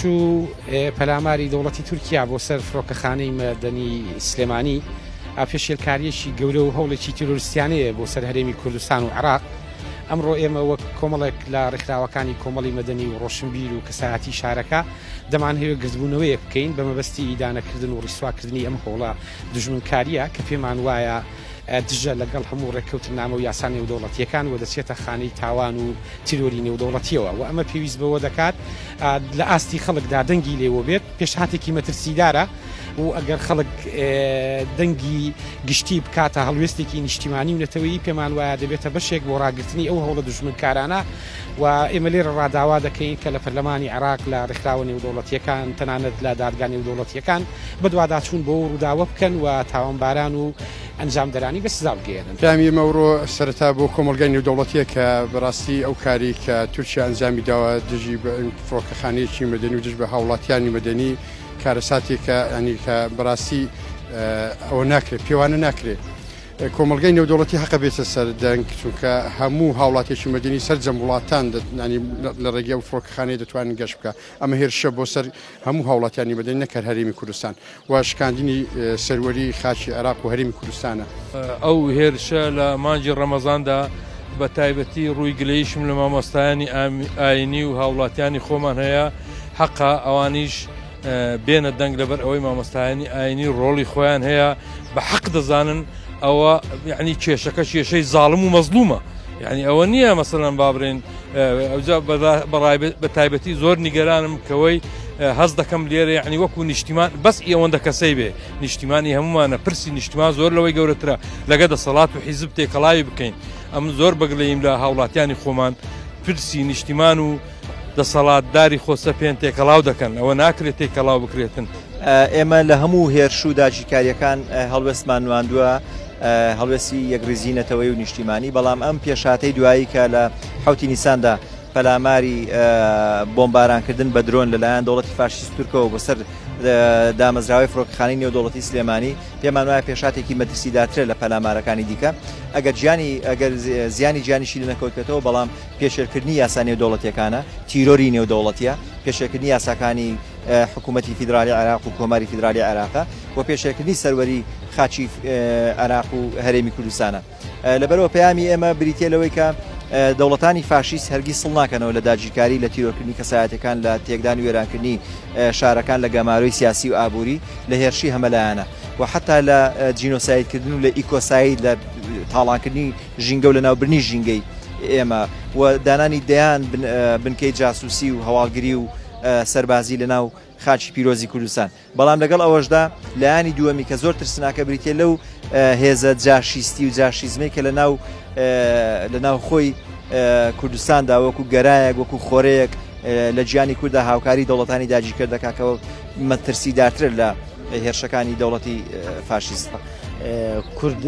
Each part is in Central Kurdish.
و پەلاماری دەوڵەتی تورکیا بۆ سەر فڕۆکەخانەی مەدەنی سلێمانی پێشێلکاریەکی گەورە و هەوڵێکی تیرۆریستیانەیە بۆ سەر هەرێمی کوردستان و عێراق. ئەمڕۆ ئێمە وەک کۆمەڵێک لە ڕێکخراوەکانی کۆمەڵی مەدەنی و ڕۆشنبیر و کەسایەتی شارەکە دەمانهەوێت گرتبوونەوەیە بکەین بە مەبەستی ئیدانەکردن و ڕیسواکردنی ئەم هۆڵە دژمنکاریە کە پێمان وایە دژە لەگەڵ هەموو ڕێککەوتن نامە و یاسان نێودەوڵەتیەکان و دەچێتە خانەی تاوان و تیرۆری نێودەوڵەتیەوە و ئەمە پێویست بەوە دەکات لە ئاستی خەڵکدا دەنگی لێوە بێت پێشهاتێکی مەترسیدارە و ئەگەر خەڵک دەنگی گشتی بکاتە هەڵوێستێکی نیشتیمانی و نەتەوەیی پێمان وایە دەبێتە بەشێک بۆ ڕاگررتنی ئەو هەوڵە دژمنکارانە و ئێمە لێرە ڕاداوا دەکەین کە لە پەرلەمانی عێراق لە ڕێکخراوە نێودەوڵەتیەکان تەنانەت لە دادگا نێودەوڵەتیەکان بەدواداچوون بۆ ڕووداوە بکەن و تاوانباران و ئەنجامدەرانی بە سزا بگێنن. پامی ئەمڕۆ سەرەتا بۆ کۆمەلگای نێودەوڵەتیە کە بەڕاستی ئەو کاری کە تورکیا ئەنجامی داوە دژی بە فڕۆکەخانەیەکی مەدەنی و دژ بە هاوڵاتیانی مەدەنی کارەساتێکە ینی کە بەڕاستی ئەوە ناکرێت پێوانە ناکرێت. کۆمەلگای نێودەوڵەتی حەقە بێتە سەر دەنگ چونکە هەموو هاوڵاتێکی مەدەنی سەرجەم وڵاتان لە ڕێگە و فڕۆکەخانەیە دەتوانن گەشت بکە. ئەمە هێرشە بۆ سەر هەموو هاوڵاتیانی مەدەنی نەکرد هەرێمی کوردستان و شکاندنی سەروەری خاچی عێراق و هەرێمی کوردستانە. ئەو هێرشە لە مانجی ڕەمەزاندا بە تایبەتی ڕووی گلەیشم لە مامۆستایانی ئاینی و هاوڵاتیانی خۆمان هەیە حەقا ئەوانیش بێنە دەنگ لەبەر ئەوەی مامۆستایانی ئاینی ڕۆڵی خۆیان هەیە بە حەق دەزانن ئەوە یعنی کێشەکە کێشەی زاڵم و مەزلومە یعنی ئەوە نییە مەسەلەن بابرێن ئەوجا بە تایبەتی زۆر نیگەرانم کەوەی هەست دەکەم لێرە یعنی وەکو نیشتیمان بەس ئێوەندە کەسەی بێ نیشتیمانی هەمومانە پرسی نیشتیمان زۆر لەوەی گەورەترە لەگە دەسەڵات و حیزب تێکەڵاوی بکەین ئەم زۆر بەگلەیم لە هاوڵاتیانی خۆمان پرسی نیشتیمان و دەسەڵاتداری خۆسە پێن تێکەڵاو دەکەن ئەوە ناکرێت تێکەڵاو بکرێتن. ئێمە لە هەموو هێرش و داگیرکاریەکان هەڵوێستمان نواندووە هەڵوێستی یەکریزینەتەوەی و نیشتیمانی بەڵام ئەم پێشاتەی دوایی کە لە حوتی نیساندا پەلاماری بۆمبارانکردن بە درۆن لەلایەن دەوڵەتی فاشیست تورکەوە بەسەر دامەزراوەی فڕۆکەخانەی نێودەوڵەتی سلێمانی پێمان وایە پێشاتێکی مەترسیدارترە لە پەلامارەکانی دیکە ئەگەر زیانی گیانیشی لە نەکەوتێتەوە بەڵام پێشێلکردنی یاسا نێودەوڵەتیەکانە تیرۆری نێودەوڵەتیە پێشێلکردنی یاساکانی حکوومەتی فیدرالی عێراق و کۆماری فیدرالی عێراقە و پێشێلکردنی سەروەری خاچی عێراق و هەرێمی کوردستانە. لەبەرەوە پەیامی ئێمە بریتیە لەوەی کە دەوڵەتانی فاشیست هەرگیز سڵ ناکەنەوە لە داگیرکاری لە تیرۆرکردنی کەسایەتەکان لە تێکدان و وێرانکردنی شارەکان لە گەماروی سیاسی و ئابووری لە هێرشی هەمەلایەنە و حتا لە جینۆسایدکردن و لە ئیکۆساید لە تاڵانکردنی ژینگە و لە ناوبرنی ژینگەی ئێمە و دانانی دەیان بنکەی جاسووسی و هەواڵگری و سەربازی لە ناو خاچی پیرۆزی کوردستان. بەڵام لەگەڵ ئەوەشدا لایانی دووەمی کە زۆر ترسناکە بریتێ لەو هێزە جاشیستی و جاشیزمەی کە لە ناو خۆی کوردستاندا وەکو گەرایەک وەکو خۆرەیەک لە گیانی کووردا هاوکاری دەوڵەتانی داگیرکرد دەکاتەوە مەترسیدارتر لە هێرشەکانی دەوڵەتی فاشیستە. کورد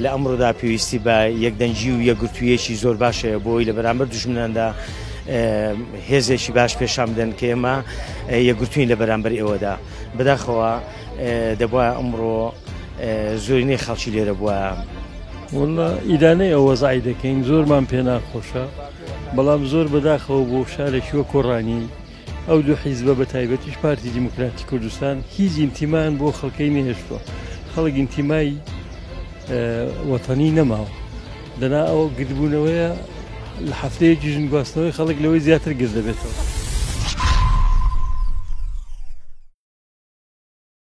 لە ئەمڕۆدا پێویستی بە یەکدەنگی و یەکگرتوویەکی زۆر باشەیە بۆی لە بەرامبەر دوژمناندا هێزێکی باش پێشان بدەن کە ئێمە یەکگرتووین لە بەرامبەر ئێوەدا بەداخەوە دەبووە ئەمڕۆ زۆرینەی خەڵکی لێرە بووە. وڵا ئیدانەی ئەوە وەزعی دەکەین زۆرمان پێ ناخۆشە بەڵام زۆر بەداخەوە بۆ شارێکی وە کۆڕانی ئەو دوو حیزبە بە تایبەتیش پارتی دیموکراتی کوردستان هیچ ئینتیمان بۆ خەڵکەی نەهێشتووە خەڵک ئینتیمای وەتەنی نەماوە لەنا ئەوە گردبوونەوەیە لە هەفتەیەکی ژنگواستنەوەی خەڵک لەوەی زیاتر گرد دەبێتەوە.